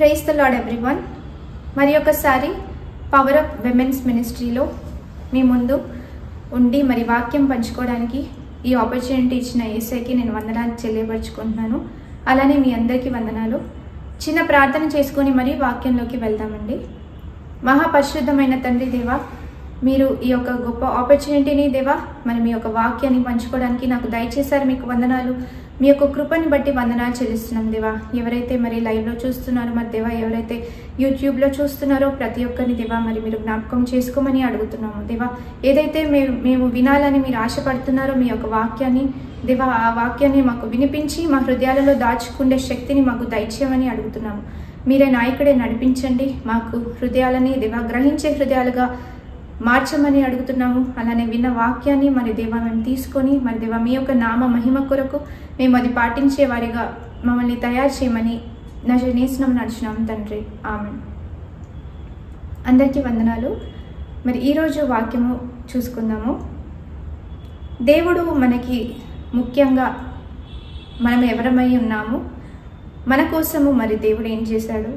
Praise the lord everyone. మరి ఒకసారి power up women's మినిస్ట్రీలో మీ ముందు ఉండి మరి వాక్యం పంచుకోవడానికి ఈ ఆపర్చునిటీ ఇచ్చిన యేసయ్యకి నేను వందనాలు తెలియపరుచుకుంటున్నాను. అలానే మీ అందరికీ వందనాలు. చిన్న ప్రార్థన చేసుకొని మరి వాక్యంలోకి వెళ్దామండి. మహాపరిశుద్ధమైన తండ్రి దేవా, మీరు ఈ యొక్క గొప్ప ఆపర్చునిటీని దేవా మరి మీ యొక్క వాక్యాన్ని పంచుకోవడానికి నాకు దయచేశారు. మీకు వందనాలు. మీ యొక్క కృపని బట్టి వందనాలు చెల్లిస్తున్నాం దేవా. ఎవరైతే మరి లైవ్లో చూస్తున్నారో మరి దేవా, ఎవరైతే యూట్యూబ్లో చూస్తున్నారో ప్రతి ఒక్కరిని దేవా మరి మీరు జ్ఞాపకం చేసుకోమని అడుగుతున్నాము దేవా. ఏదైతే మేము వినాలని మీరు ఆశపడుతున్నారో మీ యొక్క వాక్యాన్ని దేవా, ఆ వాక్యాన్ని మాకు వినిపించి మా హృదయాలలో దాచుకునే శక్తిని మాకు దయచేయమని అడుగుతున్నాము. మీరే నాయకుడే నడిపించండి. మాకు హృదయాలని దేవా గ్రహించే హృదయాలుగా మార్చమని అడుగుతున్నాము. అలానే విన్న వాక్యాన్ని మరి దేవా మేము తీసుకొని మరి దేవా మీ యొక్క నామ మహిమ కొరకు మేము అది పాటించే వారిగా మమ్మల్ని తయారు చేయమని నజరేసునామమున నడుచున్నాము తండ్రి, ఆమేన్. అందరికీ వందనాలు. మరి ఈరోజు వాక్యము చూసుకుందాము. దేవుడు మనకి ముఖ్యంగా మనం ఎవరమై ఉన్నాము, మన కోసము మరి దేవుడు ఏం చేశాడు,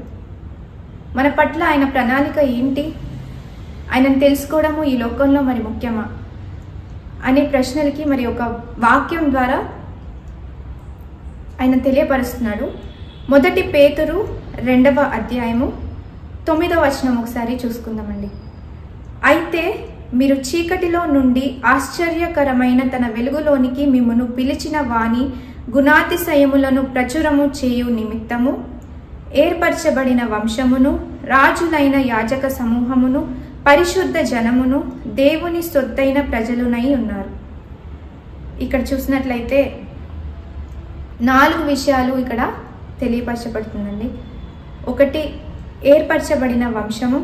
మన పట్ల ఆయన ప్రణాళిక ఏంటి, ఆయనను తెలుసుకోవడము ఈ లోకంలో మరి ముఖ్యమా అనే ప్రశ్నలకి మరి ఒక వాక్యం ద్వారా ఆయన తెలియపరుస్తున్నాడు. 1 పేతురు 2వ అధ్యాయము 9వ వచనం ఒకసారి చూసుకుందామండి. అయితే మీరు చీకటిలో నుండి ఆశ్చర్యకరమైన తన వెలుగులోనికి మిమ్మును పిలిచిన వాని గుణాతిశయములను ప్రచురము చేయు నిమిత్తము ఏర్పరచబడిన వంశమును, రాజులైన యాజక సమూహమును, పరిశుద్ధ జనమును, దేవుని సొత్తైన ప్రజలునై ఉన్నారు. ఇక్కడ చూసినట్లయితే 4 విషయాలు ఇక్కడ తెలియపరచబడుతుందండి. 1, ఏర్పరచబడిన వంశము,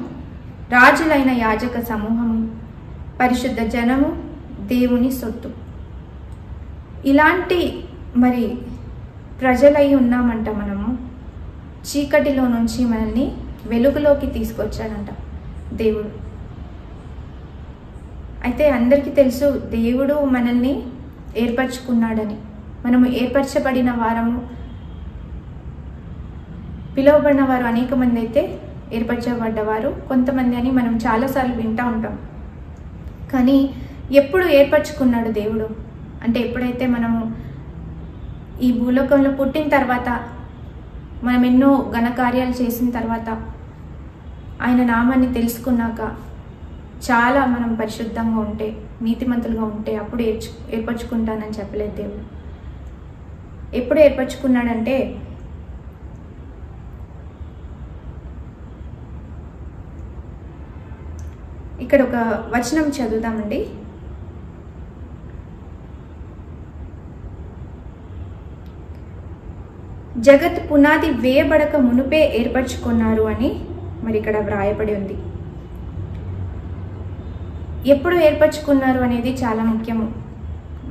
రాజులైన యాజక సమూహము, పరిశుద్ధ జనము, దేవుని సొత్తు. ఇలాంటి మరి ప్రజలై ఉన్నామంట. మనము చీకటిలో నుంచి మనల్ని వెలుగులోకి తీసుకొచ్చాడంట దేవుడు. అయితే అందరికీ తెలుసు దేవుడు మనల్ని ఏర్పరచుకున్నాడని. మనము ఏర్పరచబడిన వారము, పిలువబడిన వారు అనేక మంది అయితే ఏర్పరచబడ్డవారు కొంతమంది అని మనం చాలాసార్లు వింటూ ఉంటాం. కానీ ఎప్పుడు ఏర్పరచుకున్నాడు దేవుడు అంటే, ఎప్పుడైతే మనము ఈ భూలోకంలో పుట్టిన తర్వాత, మనం ఎన్నో ఘనకార్యాలు చేసిన తర్వాత, ఆయన నామాన్ని తెలుసుకున్నాక, చాలా మనం పరిశుద్ధంగా ఉంటే, నీతిమంతులుగా ఉంటే అప్పుడు ఏర్పరచుకుంటానని చెప్పలేదు దేవుడు. ఎప్పుడు ఏర్పరచుకున్నాడంటే, ఇక్కడ ఒక వచనం చదువుదామండి. జగత్ పునాది వేయబడక మునుపే ఏర్పరచుకున్నారు అని మరి ఇక్కడ వ్రాయబడి ఉంది. ఎప్పుడు ఏర్పరచుకున్నారు అనేది చాలా ముఖ్యము.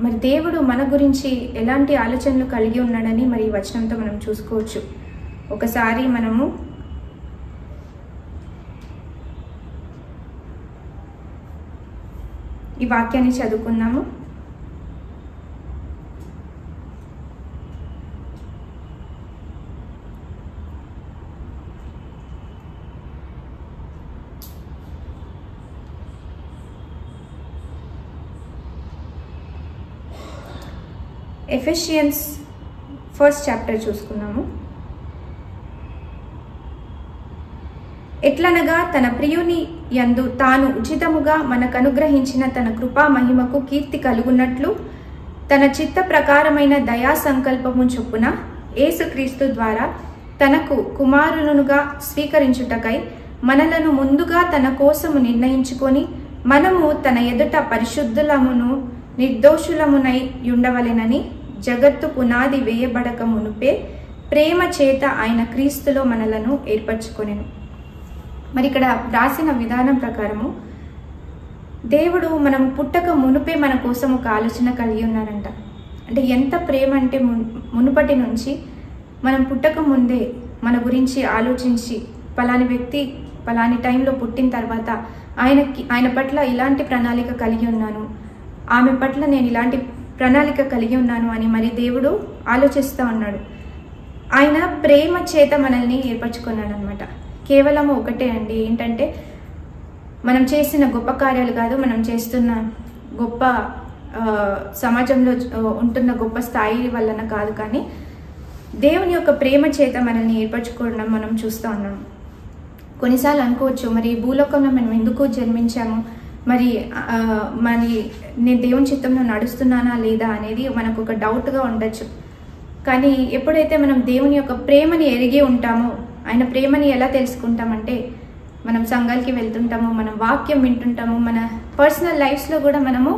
మరి దేవుడు మన గురించి ఎలాంటి ఆలోచనలు కలిగి ఉన్నాడని మరి ఈ వచనంతో మనం చూసుకోవచ్చు. ఒకసారి మనము ఈ వాక్యాన్ని చదువుకుందాము. ఎఫెసియన్స్ 1st చాప్టర్ చూసుకున్నాము. ఎట్లనగా తన ప్రియుని యందు తాను ఉచితముగా మనకు అనుగ్రహించిన తన కృపా మహిమకు కీర్తి కలుగునట్లు తన చిత్త ప్రకారమైన దయా సంకల్పము చొప్పున యేసుక్రీస్తు ద్వారా తనకు కుమారునుగా స్వీకరించుటకై మనలను ముందుగా తన కోసము నిర్ణయించుకొని, మనము తన ఎదుట పరిశుద్ధులమును నిర్దోషులమునై ఉండవలెనని జగత్తు పునాది వేయబడక మునుపే ప్రేమ చేత ఆయన క్రీస్తులో మనలను ఏర్పరచుకొనెను. మరి ఇక్కడ రాసిన విధానం ప్రకారము దేవుడు మనం పుట్టక మునుపే మన కోసం ఒక ఆలోచన కలిగి ఉన్నారంట. అంటే ఎంత ప్రేమ అంటే, మునుపటి నుంచి మనం పుట్టక ముందే మన గురించి ఆలోచించి, పలాని వ్యక్తి పలాని టైంలో పుట్టిన తర్వాత ఆయన పట్ల ఇలాంటి ప్రణాళిక కలిగి ఉన్నాను, ఆమె పట్ల నేను ఇలాంటి ప్రణాళిక కలిగి ఉన్నాను అని మరి దేవుడు ఆలోచిస్తూ ఉన్నాడు. ఆయన ప్రేమ చేత మనల్ని ఏర్పరచుకున్నాడు అనమాట. కేవలం ఒకటే అండి, ఏంటంటే మనం చేసిన గొప్ప కార్యాలు కాదు, మనం చేస్తున్న గొప్ప సమాజంలో ఉంటున్న గొప్ప స్థాయి వలన కాదు, కానీ దేవుని యొక్క ప్రేమ చేత మనల్ని ఏర్పరచుకోవడం మనం చూస్తూ ఉన్నాం. కొన్నిసార్లు అనుకోవచ్చు, మరి భూలోకంలో మనం ఎందుకు జన్మించాము, మరి నేను దేవుని చిత్తంలో నడుస్తున్నానా లేదా అనేది మనకు ఒక డౌట్గా ఉండొచ్చు. కానీ ఎప్పుడైతే మనం దేవుని యొక్క ప్రేమని ఎరిగి ఉంటామో, ఆయన ప్రేమని ఎలా తెలుసుకుంటామంటే మనం సంఘాలకి వెళ్తుంటాము, మనం వాక్యం వింటుంటాము, మన పర్సనల్ లైఫ్స్లో కూడా మనము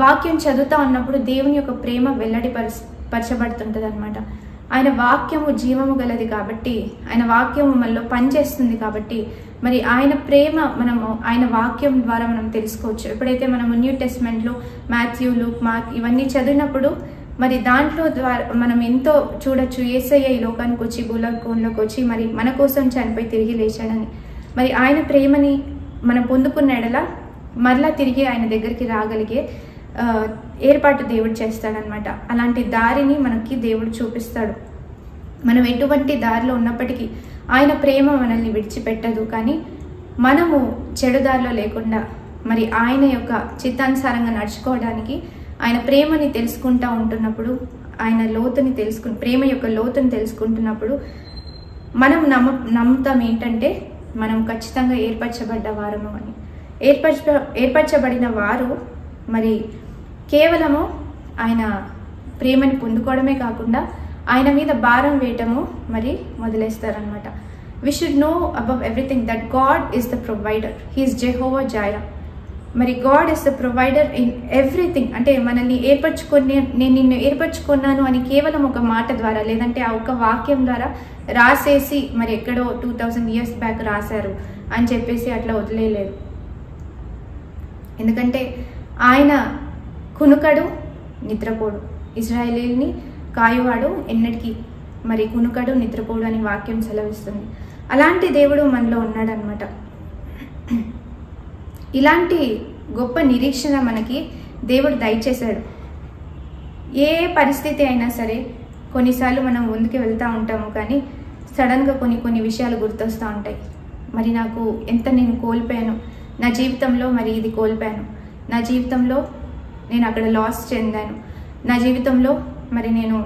వాక్యం చదువుతూ ఉన్నప్పుడు దేవుని యొక్క ప్రేమ పరచబడుతుంటుంది అనమాట. ఆయన వాక్యము జీవము గలది కాబట్టి, ఆయన వాక్యము మనలో పనిచేస్తుంది కాబట్టి, మరి ఆయన ప్రేమ మనము ఆయన వాక్యం ద్వారా మనం తెలుసుకోవచ్చు. ఎప్పుడైతే మనము న్యూ టెస్ట్మెంట్లో మాథ్యూ, లూక్, మార్క్ ఇవన్నీ చదివినప్పుడు మరి దాంట్లో ద్వారా మనం ఎంతో చూడొచ్చు. యేసయ్య ఈ లోకానికి వచ్చి భూలోకంలోకి వచ్చి మరి మన కోసం చనిపోయి తిరిగి లేచాడని, మరి ఆయన ప్రేమని మనం పొందుకున్న ఎడల మరలా తిరిగి ఆయన దగ్గరికి రాగలిగే ఏర్పాటు దేవుడు చేస్తాడనమాట. అలాంటి దారిని మనకి దేవుడు చూపిస్తాడు. మనం ఎటువంటి దారిలో ఉన్నప్పటికీ ఆయన ప్రేమ మనల్ని విడిచిపెట్టదు. కానీ మనము చెడు దారిలో లేకుండా మరి ఆయన యొక్క చిత్తానుసారంగా నడుచుకోవడానికి, ఆయన ప్రేమని తెలుసుకుంటూ ఉంటున్నప్పుడు, ఆయన లోతుని ప్రేమ యొక్క లోతుని తెలుసుకుంటున్నప్పుడు మనం నమ్ముతాం ఏంటంటే మనం ఖచ్చితంగా ఏర్పరచబడ్డ వారము అని. ఏర్పరచబడిన వారు మరి కేవలము ఆయన ప్రేమని పొందుకోవడమే కాకుండా ఆయన మీద భారం వేయటము మరి మొదలేస్తారనమాట. We should know above everything that God is the provider. He is Jehovah Jireh. మరి God is the provider in everything. అంటే మనల్ని నేను నిన్ను ఏర్పరచుకున్నాను అని కేవలం ఒక మాట ద్వారా, లేదంటే ఆ ఒక వాక్యం ద్వారా రాసేసి మరి ఎక్కడో 2000 years బ్యాక్ రాశారు అని చెప్పేసి అట్లా వదిలేయలేదు. ఎందుకంటే ఆయన కునుకడు నిద్రపోడు, ఇశ్రాయేలీని కాయువాడు ఎన్నటికీ మరి కునుకడు నిద్రపోడు అని వాక్యం సెలవిస్తుంది. అలాంటి దేవుడు మనలో ఉన్నాడనమాట. ఇలాంటి గొప్ప నిరీక్షణ మనకి దేవుడు దయచేశాడు. ఏ పరిస్థితి అయినా సరే కొన్నిసార్లు మనం ముందుకు వెళ్తూ ఉంటాము, కానీ సడన్గా కొన్ని విషయాలు గుర్తొస్తూ ఉంటాయి. మరి నాకు నేను కోల్పోయాను నా జీవితంలో, మరి ఇది కోల్పోయాను నా జీవితంలో, నేను అక్కడ లాస్ చెందాను నా జీవితంలో, మరి నేను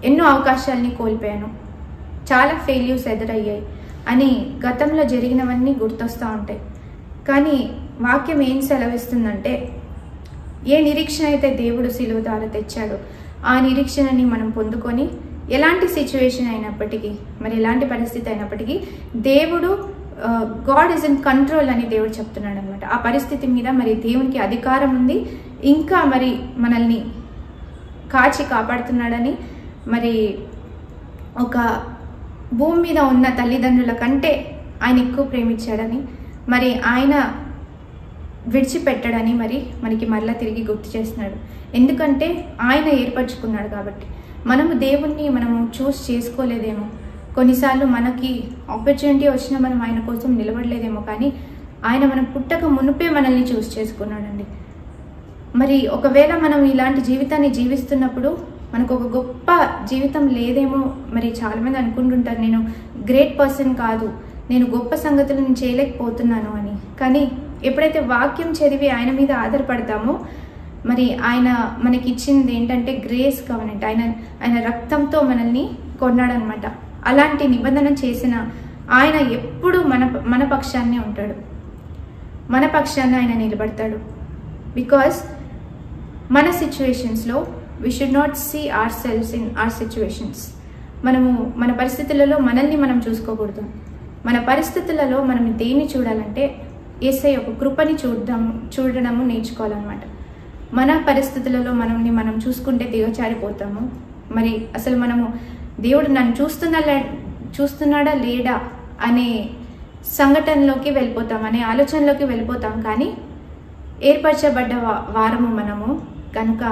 ఎన్నో అవకాశాలని కోల్పోయాను, చాలా ఫెయిల్యూర్స్ ఎదురయ్యాయి అని గతంలో జరిగినవన్నీ గుర్తొస్తూ ఉంటాయి. కానీ వాక్యం ఏం సెలవిస్తుందంటే, ఏ నిరీక్షణ అయితే దేవుడు సిలువ ద్వారా తెచ్చాడో ఆ నిరీక్షణని మనం పొందుకొని ఎలాంటి సిచ్యువేషన్ అయినప్పటికీ, మరి ఎలాంటి పరిస్థితి అయినప్పటికీ దేవుడు గాడ్ ఈజ్ ఇన్ కంట్రోల్ అని దేవుడు చెప్తున్నాడు అనమాట. ఆ పరిస్థితి మీద మరి దేవునికి అధికారం ఉంది, ఇంకా మరి మనల్ని కాచి కాపాడుతున్నాడని, మరి ఒక భూమి మీద ఉన్న తల్లిదండ్రుల కంటే ఆయన ఎక్కువ ప్రేమించాడని, మరి ఆయన విడిచిపెట్టాడని మరి మనకి మరలా తిరిగి గుర్తు చేస్తున్నాడు. ఎందుకంటే ఆయన ఏర్పరచుకున్నాడు కాబట్టి. మనము దేవుణ్ణి చూస్ చేసుకోలేదేమో, కొన్నిసార్లు మనకి ఆపర్చునిటీ వచ్చినా మనం ఆయన కోసం నిలబడలేదేమో, కానీ ఆయన మనం పుట్టక మునుపే మనల్ని చూస్ చేసుకున్నాడండి. మరి ఒకవేళ మనం ఇలాంటి జీవితాన్ని జీవిస్తున్నప్పుడు మనకు ఒక గొప్ప జీవితం లేదేమో, మరి చాలామంది అనుకుంటుంటారు నేను గ్రేట్ పర్సన్ కాదు, నేను గొప్ప సంగతులను చేయలేకపోతున్నాను అని. కానీ ఎప్పుడైతే వాక్యం చదివి ఆయన మీద ఆధారపడతామో, మరి ఆయన మనకి ఇచ్చింది ఏంటంటే గ్రేస్ కవెనెంట్. ఆయన రక్తంతో మనల్ని కొన్నాడనమాట. అలాంటి నిబంధన చేసిన ఆయన ఎప్పుడు మన పక్షాన్నే ఉంటాడు, మన పక్షాన్ని ఆయన నిలబడతాడు. బికాస్ మన సిచ్యువేషన్స్లో we should not see ourselves in our situations. మన పరిస్థితులలో మనల్ని మనం చూసుకోకూడదు. మన పరిస్థితులలో మనం దేన్ని చూడాలంటే యేసయ్య యొక్క కృపని చూడడము నేర్చుకోవాలన్నమాట. మన పరిస్థితులలో మనం చూసుకుంటే దిగజారిపోతాము. మరి అసలు దేవుడు నన్ను చూస్తున్నాడా లేడా అనే సంఘటనలోకి వెళ్ళిపోతాం, అనే ఆలోచనలోకి వెళ్ళిపోతాం. కానీ ఏర్పరచబడ్డ వారము మనము కనుక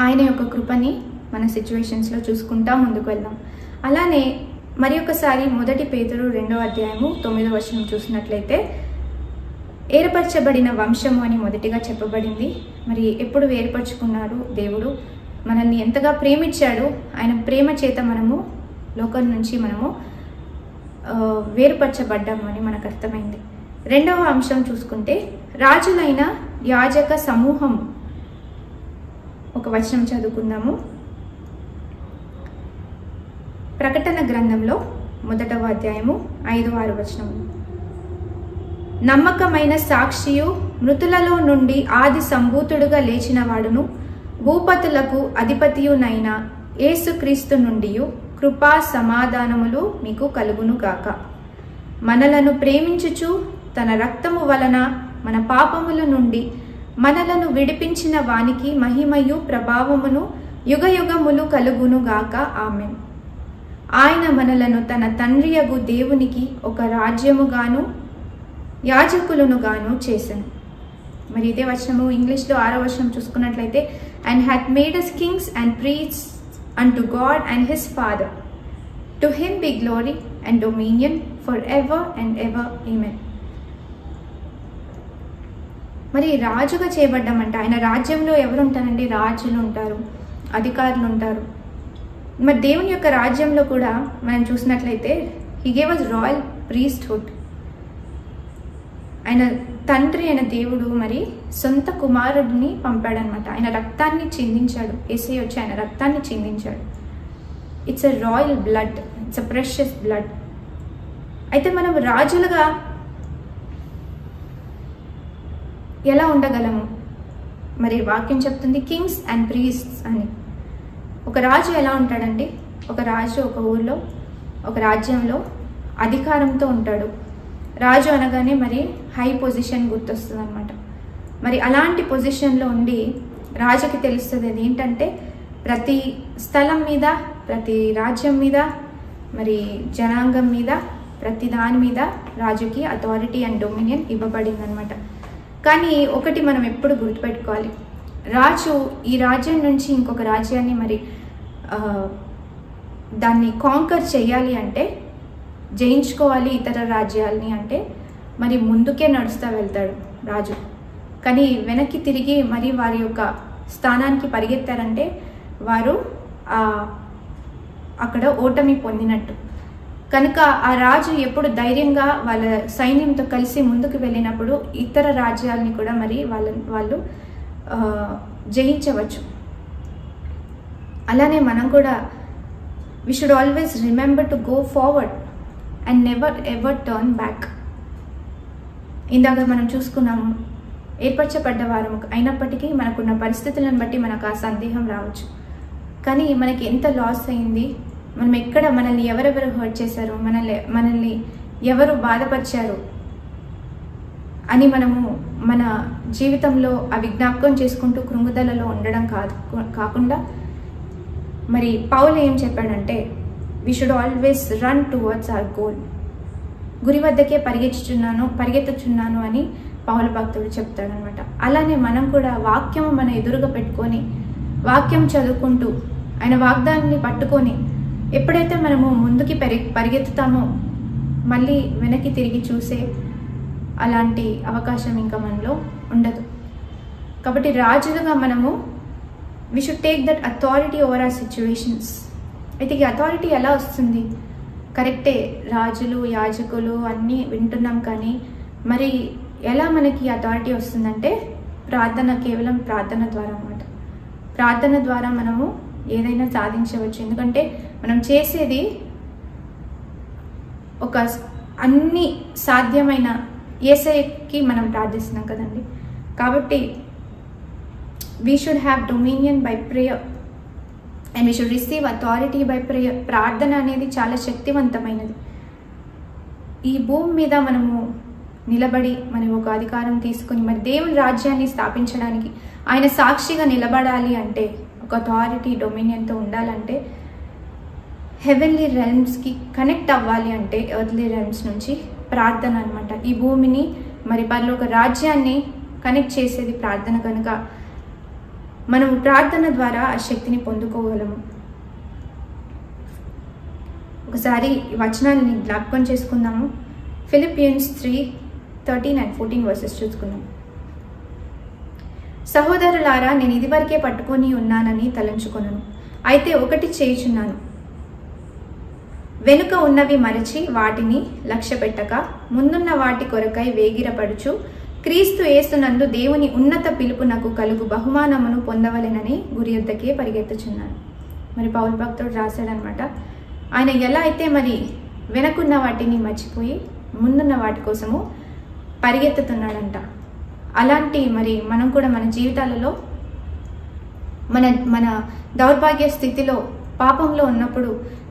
ఆయన యొక్క కృపని మన సిచ్యువేషన్స్లో చూసుకుంటా ముందుకు వెళ్దాం. అలానే మరి ఒకసారి 1 పేతురు 2వ అధ్యాయము 9వ వచనం చూసినట్లయితే, ఏర్పరచబడిన వంశము అని మొదటిగా చెప్పబడింది. మరి ఎప్పుడు ఏర్పరచుకున్నారు దేవుడు? మనల్ని ఎంతగా ప్రేమించాడు, ఆయన ప్రేమ చేత మనము లోకం నుంచి మనము వేరుపరచబడ్డాము అని మనకు అర్థమైంది. రెండవ అంశం చూసుకుంటే రాజులైన యాజక సమూహం. ఒక వచనం చదువుకుందాము. ప్రకటన గ్రంథంలో 1వ అధ్యాయము 5-6 వచనం. నమ్మకమైన సాక్షియు, మృతులలో నుండి ఆది సంభూతుడుగా లేచిన వాడును, భూపతులకు అధిపతియునైన యేసుక్రీస్తు నుండి కృపా సమాధానములు మీకు కలుగును గాక. మనలను ప్రేమించుచు తన రక్తము వలన మన పాపముల నుండి మనలను విడిపించిన వానికి మహిమయు ప్రభావమును యుగయుగములు కలుగును గాక. ఆమేన్. ఆయన మనలను తన తండ్రియగు దేవునికి ఒక రాజ్యముగాను యాజకులను గాను చేసెను. మరి ఇదే వచనము ఇంగ్లీష్లో 6వ వచనం చూసుకున్నట్లయితే, and had made us kings and priests unto God and his Father. To him be glory and dominion forever and ever. Amen. మరి రాజుగా చేయబడ్డామంట. ఆయన రాజ్యంలో ఎవరు ఉంటారండి? రాజులు ఉంటారు, అధికారులు ఉంటారు. మరి దేవుని యొక్క రాజ్యంలో కూడా మనం చూసినట్లయితే he gave us royal priesthood. ఆయన తండ్రి అయిన దేవుడు మరి సొంత కుమారుడిని పంపాడనమాట. ఆయన రక్తాన్ని చిందించాడు. యేసయ్య వచ్చి ఆయన రక్తాన్ని చిందించాడు. It's a royal blood, it's a precious blood. అయితే మనం రాజులుగా ఎలా ఉండగలము? మరి వాక్యం చెప్తుంది కింగ్స్ అండ్ ప్రీస్ట్స్ అని. ఒక రాజు ఎలా ఉంటాడండి? ఒక రాజు ఒక ఊర్లో, ఒక రాజ్యంలో అధికారంతో ఉంటాడు. రాజు అనగానే మరి హై పొజిషన్ గుర్తొస్తుంది అనమాట. మరి అలాంటి పొజిషన్లో ఉండి రాజుకి తెలుస్తుంది ఏంటంటే ప్రతి స్థలం మీద, ప్రతి రాజ్యం మీద, మరి జనాంగం మీద, ప్రతి దాని మీద రాజుకి అథారిటీ అండ్ డొమినియన్ ఇవ్వబడింది అనమాట. కానీ ఒకటి మనం ఎప్పుడు గుర్తుపెట్టుకోవాలి, రాజు ఈ రాజ్యం నుంచి ఇంకొక రాజ్యాన్ని మరి దాన్ని కాంకర్ చేయాలి అంటే, జయించుకోవాలి ఇతర రాజ్యాలని అంటే మరి ముందుకే నడుస్తూ వెళ్తాడు రాజు. కానీ వెనక్కి తిరిగి మరి వారి యొక్క స్థానానికి పరిగెత్తారంటే వారు అక్కడ ఓటమి పొందినట్టు. కనుక ఆ రాజు ఎప్పుడు ధైర్యంగా వాళ్ళ సైన్యంతో కలిసి ముందుకు వెళ్ళినప్పుడు ఇతర రాజ్యాలని కూడా మరి వాళ్ళు జయించవచ్చు. అలానే మనం కూడా we should always remember to go forward and never ever turn back. ఇందాక మనం చూసుకున్నాము, ఏర్పరచబడ్డ వారము అయినప్పటికీ మనకున్న పరిస్థితులను బట్టి మనకు ఆ సందేహం రావచ్చు. కానీ మనకి ఎంత లాస్ అయింది, మనం ఎక్కడ, మనల్ని ఎవరెవరు హర్ట్ చేశారు, మనల్ని ఎవరు బాధపరిచారు అని మనము మన జీవితంలో అవి జ్ఞాపకం చేసుకుంటూ కృంగుదలలో ఉండడం కాకుండా మరి పౌలు ఏం చెప్పాడంటే we should always run towards our goal. గురి వద్దకే పరిగెత్తుచున్నాను అని పౌలు భక్తుడు చెప్తాడనమాట. అలానే మనం కూడా వాక్యం మన ఎదురుగా పెట్టుకొని వాక్యం చదువుకుంటూ ఆయన వాగ్దానాన్ని పట్టుకొని ఎప్పుడైతే మనము ముందుకి పరిగెత్తుతామో మళ్ళీ వెనక్కి తిరిగి చూసే అలాంటి అవకాశం ఇంకా మనలో ఉండదు. కాబట్టి రాజులుగా మనము we should take that authority over our situations. అయితే ఈ అథారిటీ ఎలా వస్తుంది? కరెక్టే, రాజులు యాజకులు అన్నీ వింటున్నాం, కానీ మరి ఎలా మనకి అథారిటీ వస్తుందంటే ప్రార్థన, కేవలం ప్రార్థన ద్వారా అన్నమాట. ప్రార్థన ద్వారా మనము ఏదైనా సాధించవచ్చు. ఎందుకంటే మనం చేసేది ఒక అన్ని సాధ్యమైన యేసయ్యకి మనం ప్రార్థిస్తున్నాం కదండి. కాబట్టి we should have dominion by prayer and we should receive authority by prayer. ప్రార్థన అనేది చాలా శక్తివంతమైనది. ఈ భూమి మీద మనము నిలబడి మనం ఒక అధికారం తీసుకుని మరి దేవుని రాజ్యాన్ని స్థాపించడానికి ఆయన సాక్షిగా నిలబడాలి అంటే, ఒక అథారిటీ డొమినియన్తో ఉండాలంటే, హెవెన్లీ రెల్మ్స్కి కనెక్ట్ అవ్వాలి అంటే ఎర్త్లీ రెల్మ్స్ నుంచి ప్రార్థన అనమాట. ఈ భూమిని మరి పరలోక రాజ్యాన్ని కనెక్ట్ చేసేది ప్రార్థన. కనుక మనం ప్రార్థన ద్వారా ఆ శక్తిని పొందుకోగలము. ఒకసారి ఈ వచనాలని జ్ఞాపకం చేసుకుందాము. ఫిలిపియన్స్ 3:13 and 14 వర్సెస్ చూసుకుందాం. సహోదరులారా, నేను ఇదివరకే పట్టుకొని ఉన్నానని తలంచుకొనును. అయితే ఒకటి చేయుచున్నాను, వెనుక ఉన్నవి మరచి వాటిని లక్ష్య పెట్టక ముందున్న వాటి కొరకై వేగిరపడుచు క్రీస్తు యేసునందు దేవుని ఉన్నత పిలుపునకు కలుగు బహుమానమును పొందవలెనని గురి యొద్దకే పరిగెత్తుచున్నాను. మరి పౌలు భక్తుడు రాశాడనమాట. ఆయన ఎలా అయితే మరి వెనకున్న వాటిని మర్చిపోయి ముందున్న వాటి కోసము పరిగెత్తుతున్నాడంట. అలాంటి మరి మనం కూడా మన జీవితాలలో మన దౌర్భాగ్య స్థితిలో పాపంలో ఉన్నప్పుడు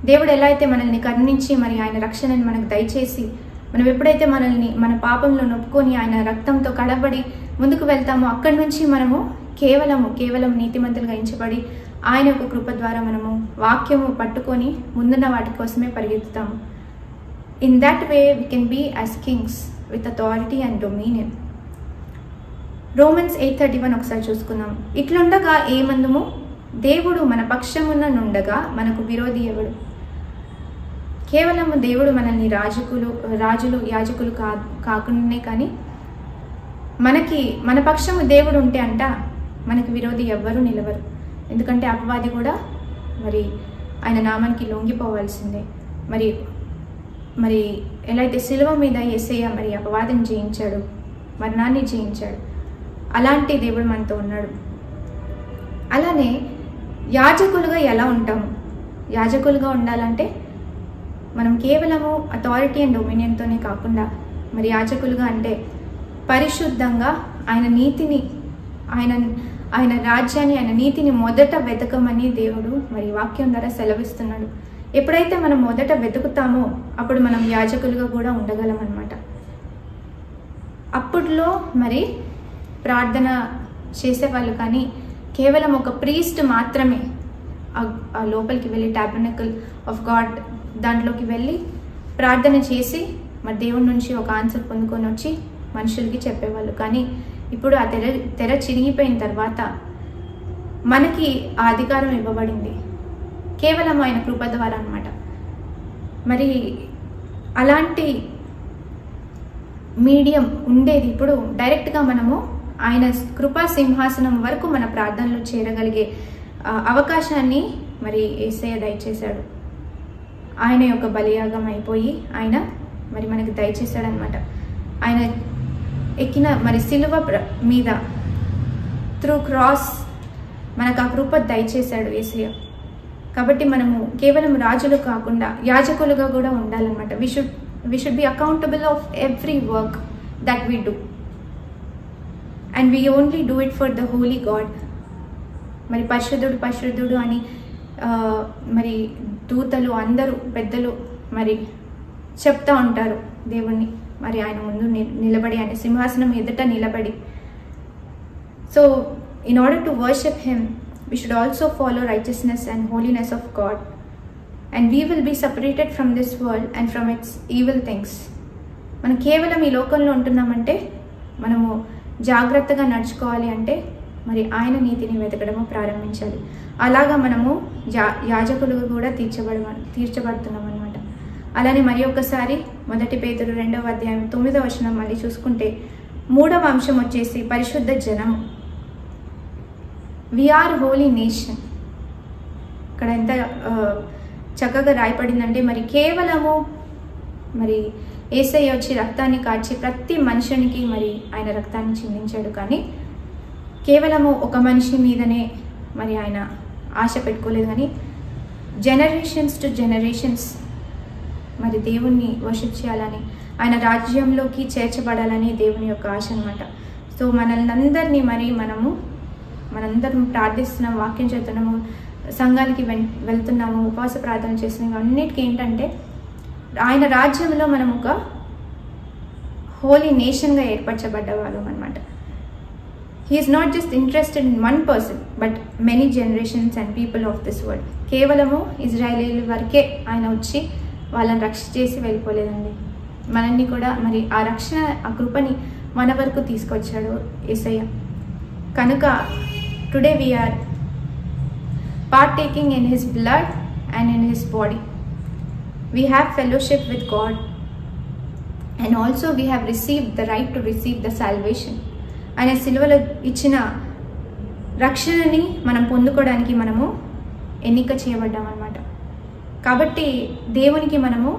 దేవుడు ఎలా అయితే మనల్ని కరుణించి మరి ఆయన రక్షణని మనకు దయచేసి మనం ఎప్పుడైతే మన పాపంలో నొప్పుకొని ఆయన రక్తంతో కడబడి ముందుకు వెళ్తామో అక్కడి నుంచి మనము కేవలం నీతిమంతులుగా ఎంచబడి ఆయన యొక్క కృప ద్వారా మనము వాక్యము పట్టుకొని ముందున్న వాటి కోసమే పరిగెత్తుతాము. In that way we can be as kings with authority and dominion. Romans 8:31 ఒకసారి చూసుకుందాం. ఇట్లుండగా ఏమందుము, దేవుడు మన పక్షమున నుండగా మనకు విరోధి ఎవడు? కేవలం దేవుడు మనల్ని రాజులు యాజకులు కాకుండానే కానీ మన పక్షము దేవుడు ఉంటే అంట మనకి విరోధి ఎవ్వరూ నిలవరు. ఎందుకంటే అపవాది కూడా మరి ఆయన నామానికి లొంగిపోవాల్సిందే. మరి ఎలా అయితే శిలువ మీద యేసయ్య మరి అపవాదిని జయించాడు, మరణాన్ని జయించాడు, అలాంటి దేవుడు మనతో ఉన్నాడు. అలానే యాజకులుగా ఎలా ఉంటాము? యాజకులుగా ఉండాలంటే మనం కేవలము అథారిటీ అండ్ డొమినియన్తోనే కాకుండా మరి యాజకులుగా అంటే పరిశుద్ధంగా ఆయన నీతిని ఆయన రాజ్యాన్ని ఆయన నీతిని మొదట వెతకమని దేవుడు మరి వాక్యం ద్వారా సెలవిస్తున్నాడు. ఎప్పుడైతే మనం మొదట వెతుకుతామో అప్పుడు మనం యాజకులుగా కూడా ఉండగలం అన్నమాట. అప్పుడులో మరి ప్రార్థన చేసేవాళ్ళు కానీ కేవలం ఒక ప్రీస్ట్ మాత్రమే ఆ లోపలికి వెళ్ళి టాబర్నకల్ ఆఫ్ గాడ్ దాంట్లోకి వెళ్ళి ప్రార్థన చేసి మరి దేవుడి నుంచి ఒక ఆన్సర్ పొందుకొని వచ్చి మనుషులకి చెప్పేవాళ్ళు. కానీ ఇప్పుడు ఆ తెర చిరిగిపోయిన తర్వాత మనకి ఆ అధికారం ఇవ్వబడింది కేవలం ఆయన కృప ద్వారా అన్నమాట. మరి అలాంటి మీడియం ఉండేది ఇప్పుడు డైరెక్ట్గా మనము ఆయన కృపా సింహాసనం వరకు మన ప్రార్థనలు చేరగలిగే అవకాశాన్ని మరి యేసయ్య దయచేశాడు. ఆయన యొక్క బలియాగం అయిపోయి ఆయన మరి మనకి దయచేశాడు అనమాట. ఆయన ఎక్కిన మరి సిలువ మీద త్రూ క్రాస్ మనకు ఆ కృప దయచేశాడు యేసయ్య. కాబట్టి మనము కేవలం రాజులు కాకుండా యాజకులుగా కూడా ఉండాలన్నమాట. we should be accountable of every work that we do and we only do it for the holy God. మరి పరిశుద్ధుడు అని మరి దూతలు అందరూ పెద్దలు మరి చెప్తా ఉంటారు దేవుణ్ణి. మరి ఆయన ముందు నిలబడి ఆయన సింహాసనం ఎదుట నిలబడి. So in order to worship him we should also follow righteousness and holiness of God, and we will be separated from this world and from its evil things. మనం కేవలం ఈ లోకంలో ఉంటున్నామంటే మనము జాగ్రత్తగా నడుచుకోవాలి అంటే మరి ఆయన నీతిని వెతకడము ప్రారంభించాలి. అలాగా మనము యాజకులుగా కూడా తీర్చబడుతున్నాం అనమాట. అలానే మరి ఒక్కసారి 1 పేతురు 2వ అధ్యాయం 9వ వచనం మళ్ళీ చూసుకుంటే 3వ అంశం వచ్చేసి పరిశుద్ధ జనము. We are holy nation. ఇక్కడ ఎంత చక్కగా రాయపడిందంటే మరి కేవలము మరి యేసయ్య వచ్చి రక్తాన్ని కార్చి ప్రతి మనుషునికి మరి ఆయన రక్తాన్ని చిందించాడు. కానీ కేవలము ఒక మనిషి మీదనే మరి ఆయన ఆశ పెట్టుకోలేదు. కానీ జనరేషన్స్ టు జనరేషన్స్ మరి దేవుణ్ణి వర్షిప్ చేయాలని ఆయన రాజ్యంలోకి చేర్చబడాలని దేవుని యొక్క ఆశ అనమాట. సో మనల్ని అందరినీ మరి మనందరం ప్రార్థిస్తున్నాం, వాక్యం చేస్తున్నాము, సంఘాలకి వెళ్తున్నాము, ఉపవాస ప్రార్థన చేస్తున్నాము. అన్నిటికీ ఏంటంటే ఆయన రాజ్యంలో మనం ఒక హోలీ నేషన్గా ఏర్పరచబడ్డ వాళ్ళం అనమాట. He is not just interested in one person but many generations and people of this world. కేవలము ఇజ్రాయేలీల వరకే ఆయన వచ్చి వాళ్ళని రక్షణ చేసి వెళ్ళిపోలేదండి. మనల్ని కూడా మరి ఆ రక్షణ ఆ కృపని మన వరకు తీసుకొచ్చాడు యేసయ్య. కనుక today we are partaking in his blood and in his body. We have fellowship with God and also we have received the right to receive the salvation. ఆయన సిలువలో ఇచ్చిన రక్షణని మనం పొందుకోవడానికి మనము ఎన్నిక చేయబడ్డాం అన్నమాట. కాబట్టి దేవునికి మనము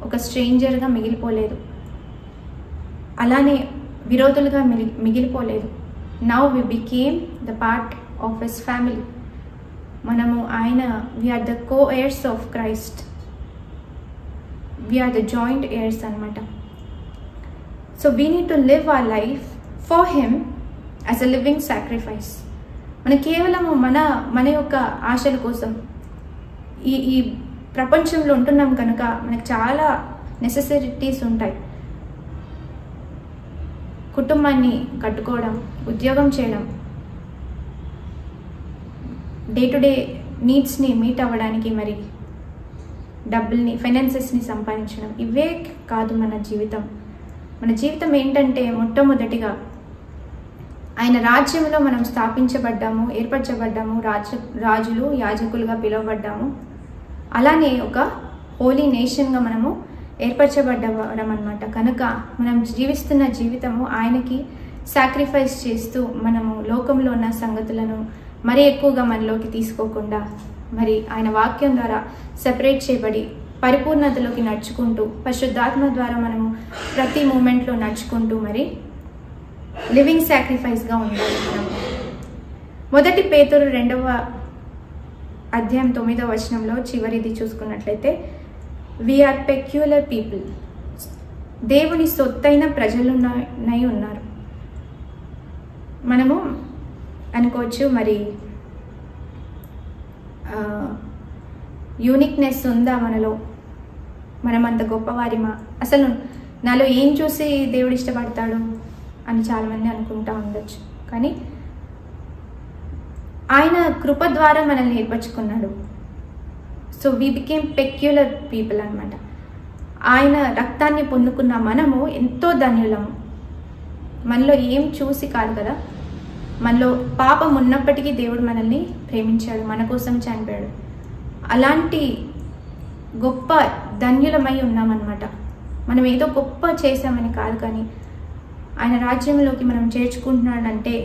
ఒక స్ట్రేంజర్గా మిగిలిపోలేదు, అలానే విరోధులుగా మిగిలిపోలేదు. Now we became the part of his family. మనము ఆయన we are the co heirs of Christ, we are the joint heirs అనమాట. So we need to live our life for him as a living sacrifice. మన కేవలము మన యొక్క ఆశల కోసం ఈ ప్రపంచంలో ఉంటున్నాం కనుక మనకు చాలా నెసెసిటీస్ ఉంటాయి. కుటుంబాన్ని కట్టుకోవడం, ఉద్యోగం చేయడం, డే టు డే నీడ్స్ని మీట్ అవ్వడానికి మరి డబ్బుల్ని, ఫైనాన్సెస్ని సంపాదించడం, ఇవే కాదు మన జీవితం. మన జీవితం ఏంటంటే మొట్టమొదటిగా ఆయన రాజ్యంలో మనం స్థాపించబడ్డాము, ఏర్పరచబడ్డాము, రాజులు యాజకులుగా పిలువబడ్డాము. అలానే ఒక హోలీ నేషన్గా మనము ఏర్పరచబడ్డం అన్నమాట. కనుక మనం జీవిస్తున్న జీవితము ఆయనకి సాక్రిఫైస్ చేస్తూ మనము లోకంలో ఉన్న సంగతులను మరీ ఎక్కువగా మనలోకి తీసుకోకుండా మరి ఆయన వాక్యం ద్వారా సెపరేట్ చేయబడి పరిపూర్ణతలోకి నడుచుకుంటూ పరిశుద్ధాత్మ ద్వారా మనము ప్రతి మూమెంట్లో నడుచుకుంటూ మరి లివింగ్ సాక్రిఫైస్గా ఉండాలి. మనం మొదటి పేతురు 2వ అధ్యాయం 9వ వచనంలో చివరిది చూసుకున్నట్లయితే వీఆర్ పెక్యులర్ పీపుల్, దేవుని సొత్తైన ప్రజలునై ఉన్నారు. మనము అనుకోవచ్చు మరి యూనిక్నెస్ ఉందా మనలో, మనం అంత గొప్పవారిమా, అసలు నాలో ఏం చూసి దేవుడు ఇష్టపడతాడు అని చాలామంది అనుకుంటా ఉండొచ్చు. కానీ ఆయన కృప ద్వారా మనల్ని ఏర్పరచుకున్నాడు. So we became peculiar people అనమాట. ఆయన రక్తాన్ని పొందుకున్న మనము ఎంతో ధన్యులము. మనలో ఏం చూసి కాదు కదా, మనలో పాపం ఉన్నప్పటికీ దేవుడు మనల్ని ప్రేమించాడు, మన కోసం చనిపోయాడు. అలాంటి గొప్ప ధన్యులమై ఉన్నామన్నమాట. మనం ఏదో గొప్ప చేశామని కాదు, కానీ ఆయన రాజ్యంలోకి మనం చేర్చుకుంటున్నాడంటే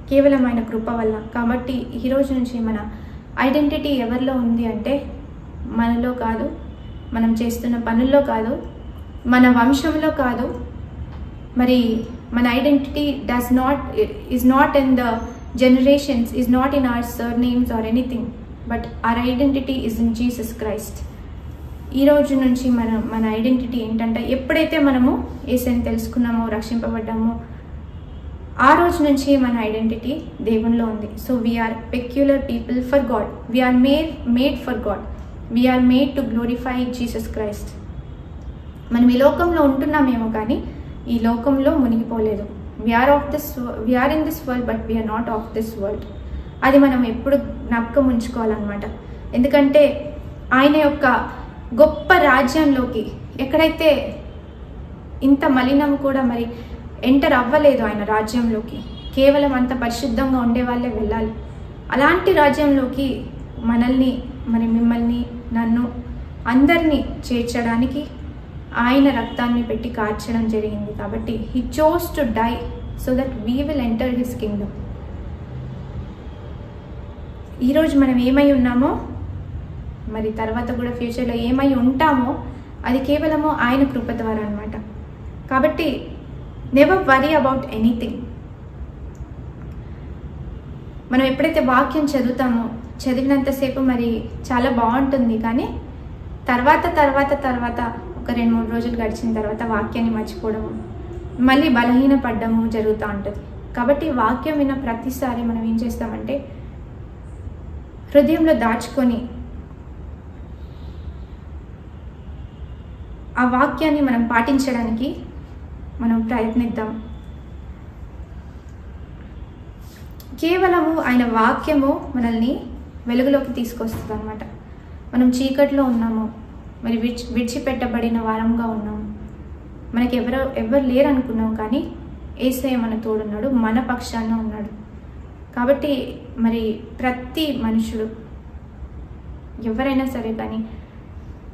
కేవలం ఆయన కృప వల్ల. కాబట్టి ఈరోజు నుంచి మన ఐడెంటిటీ ఎవరిలో ఉంది అంటే మనలో కాదు, మనం చేస్తున్న పనుల్లో కాదు, మన వంశంలో కాదు. మరి మన identity is not in the generations, is not in our surnames or anything, but our identity is in Jesus Christ. ఈ రోజు నుంచి మన ఐడెంటిటీ ఏంటంటే ఎప్పుడైతే మనము యేసుని తెలుసుకున్నామో, రక్షింపబడ్డామో, ఆ రోజు నుంచి మన ఐడెంటిటీ దేవునిలో ఉంది. So we are peculiar people for God, we are made for God, we are made to glorify Jesus Christ. మనం ఈ లోకంలో ఉంటున్నామేమో కానీ ఈ లోకంలో మునిగిపోలేదు. We are in this world but we are not of this world. అది మనం ఎప్పుడు జ్ఞాపకం ఉంచుకోవాలన్నమాట. ఎందుకంటే ఆయన యొక్క గొప్ప రాజ్యంలోకి ఎక్కడైతే ఇంత మలినం కూడా మరి ఎంటర్ అవ్వలేదు ఆయన రాజ్యంలోకి, కేవలం అంత పరిశుద్ధంగా ఉండే వాళ్ళే వెళ్ళాలి. అలాంటి రాజ్యంలోకి మనల్ని, మరి మిమ్మల్ని, నన్ను అందరినీ చేర్చడానికి ఆయన రక్తాన్ని పెట్టి కార్చడం జరిగింది. కాబట్టి he chose to die so that we will enter his kingdom. ఈరోజు మనం ఏమై ఉన్నామో, మరి తర్వాత కూడా ఫ్యూచర్లో ఏమై ఉంటామో, అది కేవలము ఆయన కృప ద్వారా అనమాట. కాబట్టి నెవర్ వరీ అబౌట్ ఎనీథింగ్. మనం ఎప్పుడైతే వాక్యం చదువుతామో, చదివినంతసేపు మరి చాలా బాగుంటుంది, కానీ తర్వాత ఒక 2-3 రోజులు గడిచిన తర్వాత వాక్యాన్ని మర్చిపోవడము, మళ్ళీ బలహీనపడ్డము జరుగుతూ ఉంటుంది. కాబట్టి వాక్యం విన్న ప్రతిసారి మనం ఏం చేస్తామంటే హృదయంలో దాచుకొని ఆ వాక్యాన్ని మనం పాటించడానికి మనం ప్రయత్నిద్దాం. కేవలము ఆయన వాక్యము మనల్ని వెలుగులోకి తీసుకొస్తుంది అనమాట. మనం చీకట్లో ఉన్నాము, మరి విడిచిపెట్టబడిన వారంగా ఉన్నాము, మనకి ఎవరు లేరు అనుకున్నాం, కానీ యేసయ్య మన తోడున్నాడు, మన పక్షాన ఉన్నాడు. కాబట్టి మరి ప్రతి మనుషుడు ఎవరైనా సరే కానీ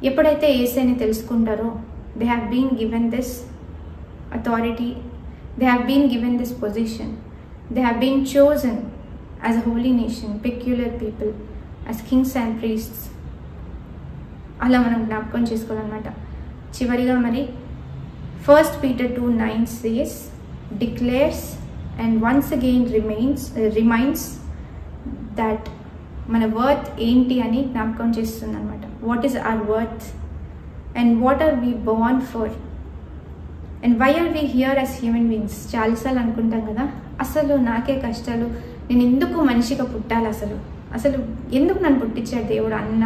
ఎప్పుడైతే యేసయ్యని తెలుసుకుంటారో, they have been given this authority, they have been given this position, they have been chosen as a holy nation, peculiar people, as kings and priests. అలా మనం జ్ఞాపకం చేసుకోవాలన్నమాట. చివరిగా మరి 1 Peter 2:9 says, declares and once again reminds that మన worth ఏంటి అని జ్ఞాపకం చేస్తుంది అనమాట. What is our worth and what are we born for and why are we here as human beings. చాలాసార్లు అనుకుంటాం కదా, అసలు నాకే కష్టాలు, నేను ఎందుకు మనిషిగా పుట్టాలి, అసలు ఎందుకు నన్ను పుట్టించాడు దేవుడు అన్న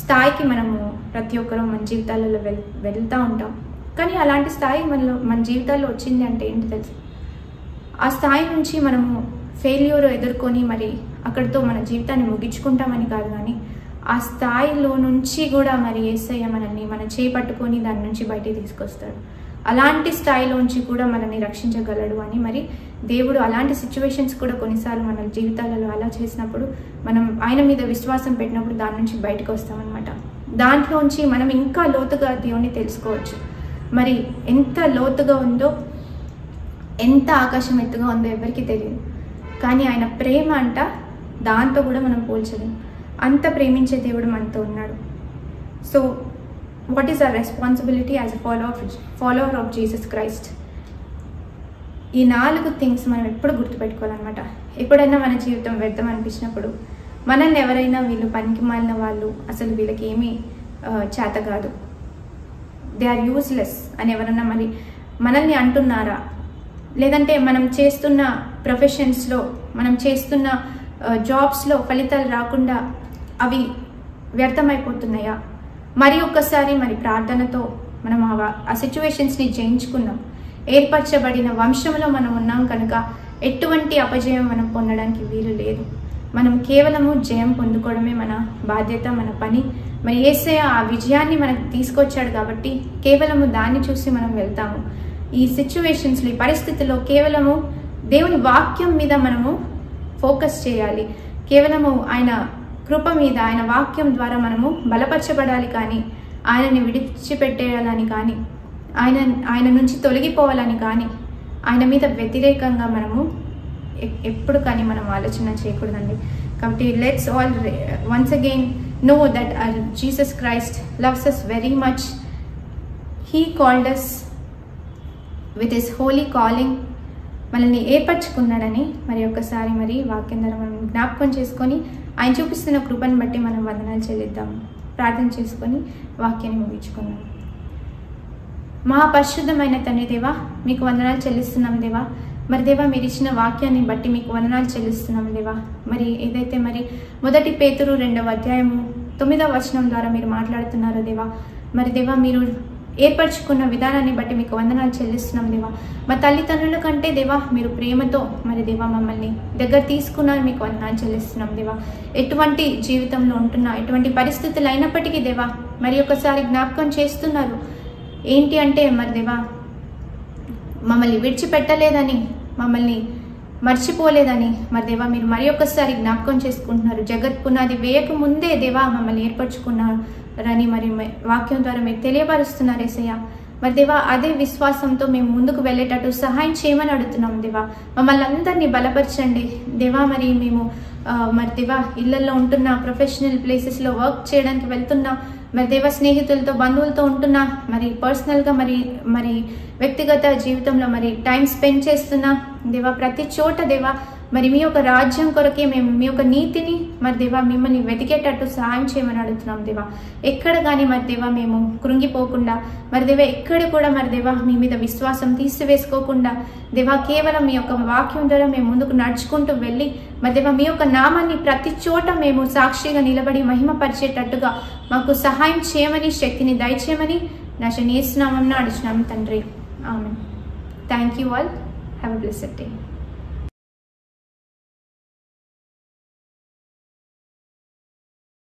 స్థాయికి మనము ప్రతి ఒక్కరూ మన జీవితాలలో వెళ్తూ ఉంటాం. కానీ అలాంటి స్థాయి మన జీవితాల్లో వచ్చింది అంటే ఏంటి తెలుసు? ఆ స్థాయి నుంచి మనము ఫెయిల్యూర్ ఎదుర్కొని మరి అక్కడితో మన జీవితాన్ని ముగించుకుంటామని కాదు, కానీ ఆ స్థాయిలో నుంచి కూడా మరి యేసయ్య మనల్ని మన చేయి పట్టుకొని దాని నుంచి బయటికి తీసుకొస్తాడు. అలాంటి స్థాయిలోంచి కూడా మనల్ని రక్షించగలడు అని మరి దేవుడు అలాంటి సిచ్యువేషన్స్ కూడా కొన్నిసార్లు మన జీవితాలలో అలా చేసినప్పుడు మనం ఆయన మీద విశ్వాసం పెట్టినప్పుడు దాని నుంచి బయటకు వస్తామన్నమాట. దాంట్లోంచి మనం ఇంకా లోతుగా దేవుణ్ణి తెలుసుకోవచ్చు. మరి ఎంత లోతుగా ఉందో, ఎంత ఆకాశం ఎత్తుగా ఉందో ఎవరికి తెలియదు. కానీ ఆయన ప్రేమ అంట దాంతో కూడా మనం పోల్చలేం. అంత ప్రేమించే దేవుడు మనతో ఉన్నాడు. So what is our responsibility as a follower of Jesus Christ? ఈ 4 థింగ్స్ మనం ఎప్పుడు గుర్తుపెట్టుకోవాలన్నమాట. ఎప్పుడైనా మన జీవితం వ్యర్థం అనిపించినప్పుడు, మనల్ని ఎవరైనా వీళ్ళు పనికి మాలిన వాళ్ళు, అసలు వీళ్ళకి ఏమీ చేత కాదు, దే ఆర్ యూస్లెస్ అని ఎవరన్నా మరి మనల్ని అంటున్నారా? లేదంటే మనం చేస్తున్న ప్రొఫెషన్స్లో, మనం చేస్తున్న జాబ్స్లో ఫలితాలు రాకుండా అవి వ్యర్థమైపోతున్నాయా? మరి ఒక్కసారి మరి ప్రార్థనతో మనం ఆ సిచ్యువేషన్స్ని జయించుకున్నాం. ఏర్పరచబడిన వంశంలో మనం ఉన్నాం కనుక ఎటువంటి అపజయం మనం పొందడానికి వీలు లేదు. మనం కేవలము జయం పొందుకోవడమే మన బాధ్యత, మన పని. మరి యేసయ్య ఆ విజయాన్ని మనకు తీసుకొచ్చాడు కాబట్టి కేవలము దాన్ని చూసి మనం వెళ్తాము. ఈ సిచ్యువేషన్స్లో, ఈ పరిస్థితుల్లో కేవలము దేవుని వాక్యం మీద మనము ఫోకస్ చేయాలి. కేవలము ఆయన కృప మీద, ఆయన వాక్యం ద్వారా మనము బలపరచబడాలి. కానీ ఆయనని విడిచిపెట్టేయాలని కానీ, ఆయన నుంచి తొలగిపోవాలని కానీ, ఆయన మీద వ్యతిరేకంగా మనము ఎప్పుడు కానీ మనం ఆలోచన చేయకూడదండి. కాబట్టి let's all once again know that our Jesus Christ loves us very much. He called us with his holy calling. మనల్ని ఏర్పరచుకున్నాడని మరి ఒక్కసారి మరి వాక్యం ద్వారా మనం జ్ఞాపకం చేసుకొని ఆయన చూపిస్తున్న కృపను బట్టి మనం వందనాలు చెల్లిద్దాం. ప్రార్థన చేసుకొని వాక్యాన్ని ముగించుకుందాం. మహాపరిశుద్ధమైన తండ్రి దేవా, మీకు వందనాలు చెల్లిస్తున్నాం దేవా. మరి దేవా, మీరు ఇచ్చిన వాక్యాన్ని బట్టి మీకు వందనాలు చెల్లిస్తున్నాం దేవా. మరి ఏదైతే మరి 1 పేతురు 2వ అధ్యాయము 9వ వచనం ద్వారా మీరు మాట్లాడుతున్నారో దేవా, మరి దేవా మీరు ఏర్పరచుకున్న విధానాన్ని బట్టి మీకు వందనాలు చెల్లిస్తున్నాం దేవా. మా తల్లిదండ్రుల కంటే దేవా మీరు ప్రేమతో మరి దేవా మమ్మల్ని దగ్గర తీసుకున్నారు, మీకు వందనాలు చెల్లిస్తున్నాం దేవా. ఎటువంటి జీవితంలో ఉంటున్నా, ఎటువంటి పరిస్థితులు అయినప్పటికీ దేవా మరి ఒకసారి జ్ఞాపకం చేస్తున్నారు. ఏంటి అంటే మరి దేవా మమ్మల్ని విడిచిపెట్టలేదని, మమ్మల్ని మర్చిపోలేదని మరి దేవా మీరు మరి ఒక్కసారి జ్ఞాపకం చేసుకుంటున్నారు. జగత్ పునాది వేయక ముందే దేవా మమ్మల్ని ఏర్పరచుకున్నారని మరి వాక్యం ద్వారా మీరు తెలియపరుస్తున్నారు యేసయ్య. మరి దేవా అదే విశ్వాసంతో మేము ముందుకు వెళ్ళేటట్టు సహాయం చేయమని అడుగుతున్నాం దేవా. మమ్మల్ని అందరినీ బలపరచండి దేవా. మరి మేము మరి దేవా ఇళ్లలో ఉంటున్నా, ప్రొఫెషనల్ ప్లేసెస్లో వర్క్ చేయడానికి వెళ్తున్నా, మరి దేవ స్నేహితులతో, బంధువులతో ఉంటున్నా, మరి పర్సనల్గా మరి వ్యక్తిగత జీవితంలో మరి టైం స్పెండ్ చేస్తున్నా దేవా, ప్రతి చోట దేవా మరి మీ యొక్క రాజ్యం కొరకే మేము మీ యొక్క నీతిని మరి దేవా మిమ్మల్ని వెతికేటట్టు సహాయం చేయమని అడుగుతున్నాం దేవా. ఎక్కడ కానీ మరి దేవా మేము కృంగిపోకుండా, మరి దేవా ఎక్కడ కూడా మరి దేవా మీ మీద విశ్వాసం తీసివేసుకోకుండా దేవా కేవలం మీ యొక్క వాక్యం ద్వారా మేము ముందుకు నడుచుకుంటూ వెళ్ళి మరి దేవా మీ యొక్క నామాన్ని ప్రతి చోట మేము సాక్షిగా నిలబడి మహిమపరిచేటట్టుగా మాకు సహాయం చేయమని, శక్తిని దయచేయమని యేసు నామమున అడుగుచున్నాము తండ్రి. ఆమేన్. Thank you all. Have a blessed day.